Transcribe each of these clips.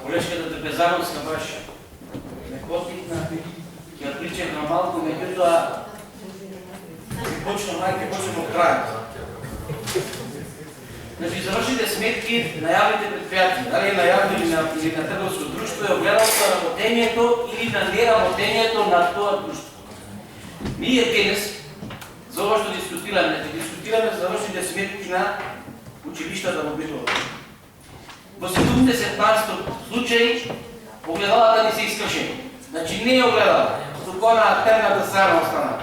колешката Трпезановска баш ме потикна, ќе ја причам на малку, меѓутоа ќе почнем од крајот. Значи, завршите сметки на јавните предпријатија, дали на јавно или на трговско друштво, е огледалото на работењето или на неработењето на тоа друштво. Ние денес, за ова што дискутираме за завршните сметки на училиштата во Битола. Во 70% случаи огледалата ни се искажени. Значи не е огледала, туку на актерната страна останала.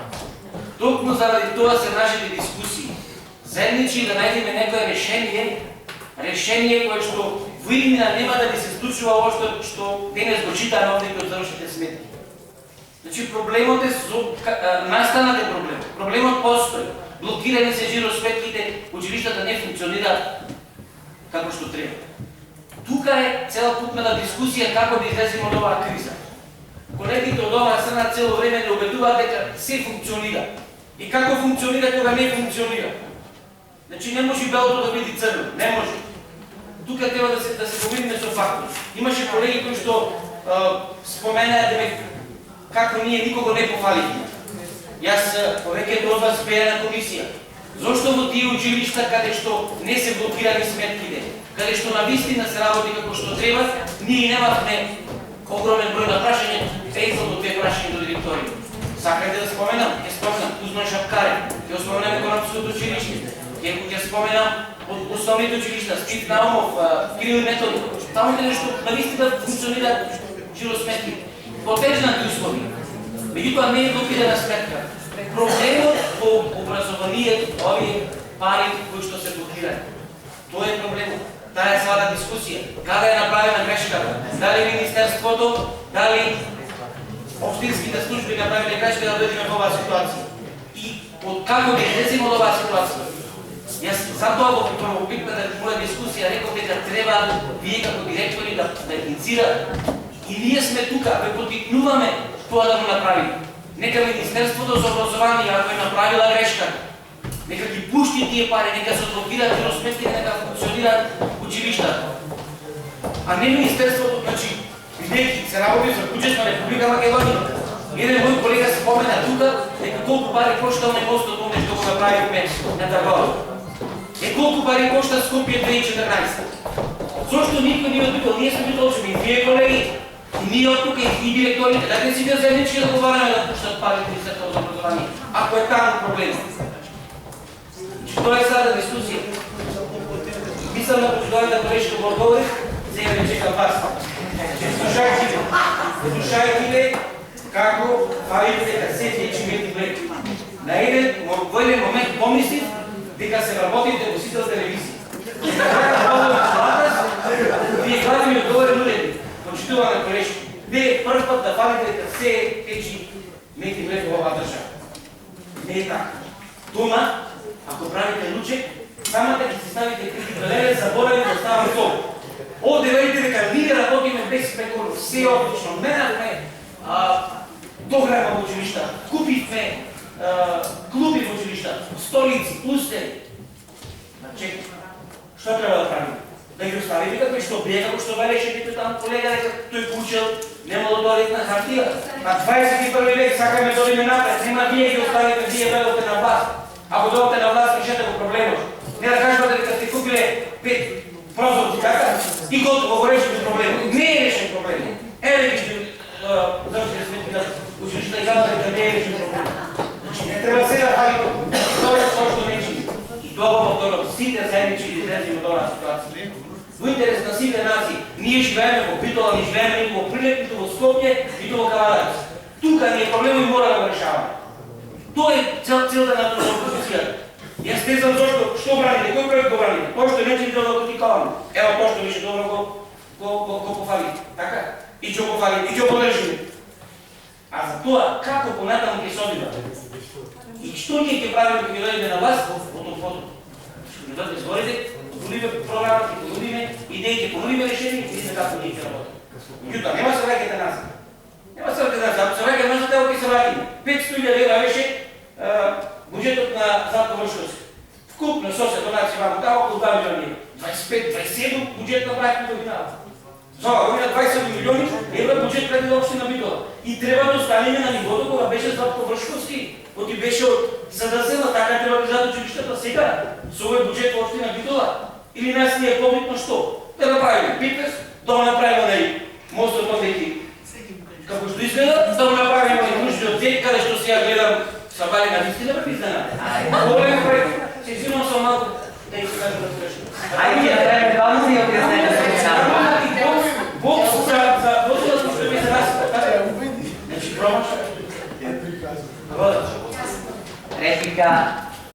Токму заради тоа се нашите дискусии. Заедничи да најдеме некое решение кое што во иднина нема да ни се случува ова што денес го читаме овде од завршните сметки. Значи проблемот е настанат е проблем. Проблемот постои. Блокирани се жиросметките, училиштата не функционираат како што треба. Тука е цела путната дискусија како да излеземе од оваа криза. Колегите од оваа страна цело време не убедуваат дека се функционира. И како функционира кога не функционира. Значи не може белото да биде црно, не може. Тука треба да се помириме со фактот. Имаше колеги кои што споменаа како ние никого не пофалихме. Јас повеќе од вас беа на комисија. Зошто во тие училишта каде што не се блокирани сметките, каде што навистина се работи како што треба, ние немавме огромен број на прашање, преизло до 2 прашања до директори. Сакате да споменам? Ќе споменам Кузман Шапкарев, ќе споменам Економското училиште, ќе споменам од основните училишта, Спит Наумов, Кирил Методи. Таму каде што навистина функционира жиросметки. Потежнати услови. Меѓутоа не е блокирана сметка. Проблемот во образованието, овие пари кои што се блокирани. Тоа е проблемот. Таа е цела дискусија. Каде е направена грешката? Дали Министерството, дали општинските служби направиле грешка да дојдеме во оваа ситуација? И од како да излеземе од оваа ситуација? Јас затоа во првобитната моја дискусија реков дека треба вие како директори да инициирате. И ние сме тука, ве потикнуваме тоа да го направиме. Нека Министерството за образование, ако е направила грешка, нека ги пушти тие пари, нека се блокираат жиросметките, нека функционираат училиштата. А не Министерството, значи, бидејќи се работи за буџет на Република Македонија. Еден мој колега спомена тука дека колку пари кошта оној мостот овде што го направивме на Тргово. Колку пари кошта Скопје 2014. Зошто никој не од ние сме битолчени, и вие колеги, и ние од тука и директорите, да не си бил заеднички да договараме да пуштат парите и Министерството за образование, ако е таму проблемот. Тоа е сада дискусија. Мислам да постојата колешка во одговори, сега не чекам вас. Слушајте ме како фалите дека се течимети влек. На еден момент помислив дека се работите во Сител телевизија. Вие глади ми одговори нуледи. Почитуваме колешки. Не е прв пат да фалите дека се течи мети влек во оваа држава. Не е така. Дома, ако правите лучек, самата ќе си ставите критика леле, заборави да ставам тоа. Овде верите дека ние работиме без спекулу, се одлично. Менавме дограма во училишта, купивме клуби во училишта, столици, пустери. Чекай, што треба да правиме? Да ги оставите како што бега, како што велеше бите там колега, дека тој учел, немало да одите на хартија. На 21 век сакаме да одиме напред, нема вие ги оставите, вие велите на власт. Ако дојдете на власт, решете го проблемот. Не да кажете дека сте купиле 5 прозорци, така? И готово го решите проблемот. Не е решен проблемот. Еве ги сте завршили сметки на училишта и казвате дека не е решен проблемот. Значи не треба сега да фали тоа што не чини. И тоа го повторам, сите заеднички излеземе од оваа ситуација. Во интерес на сите нации, ние живееме во Битола, не живееме ниту во Прилеп, ниту во Скопје, ниту во Кавадарец. Тука ни е проблемот и мора да го решаваме. Тоа е целта на опозицијата. Јас не знам зошто, што браните, кој проект го браните, тоа што не ќе да го критикаваме. Ево тоа што беше добро го пофалите, така? И ќе го пофалите, и ќе го подржиме. А за тоа, како понатаму ќе се одиме? И што ние ќе правиме кога ќе дојдеме на власт во тоа фото? Што ќе дојдеме зборите, понудиме програма, ќе понудиме идеи, ќе понудиме решение и видиме како ние ќе работиме. Меѓутоа, нема се враќате назад. Нема се враќате назад, ако се враќате назад, ево ќе се враќаме. 500.000 лева беше буџетот на Златко Вршковски. Вкупно со се донација ваму таму околу 2 милиони. 25-27 буџет направивме годинава. Сама година 20 милиони евро бюджет преди општина Битола. И треба да останеме на нивото кога беше Златко Вршковски, кој ти беше од СДС, така треба да изгледат училиштата сега, со овој бюджет во општина Битола. Или нас ни е побитно што? Да направиме Питерс, да го направиме на мостот од Еки. Како што изгледа, да го направиме на Кружниот дек, каде што сега гледам са бали на вистина препиздана. Голем проект, се взимам со малко да им кажа да срещам. Ајде ќе направиме два музеја објаснете за Бокс за возилото што ми се насипа, така? Значи промаш. реплика.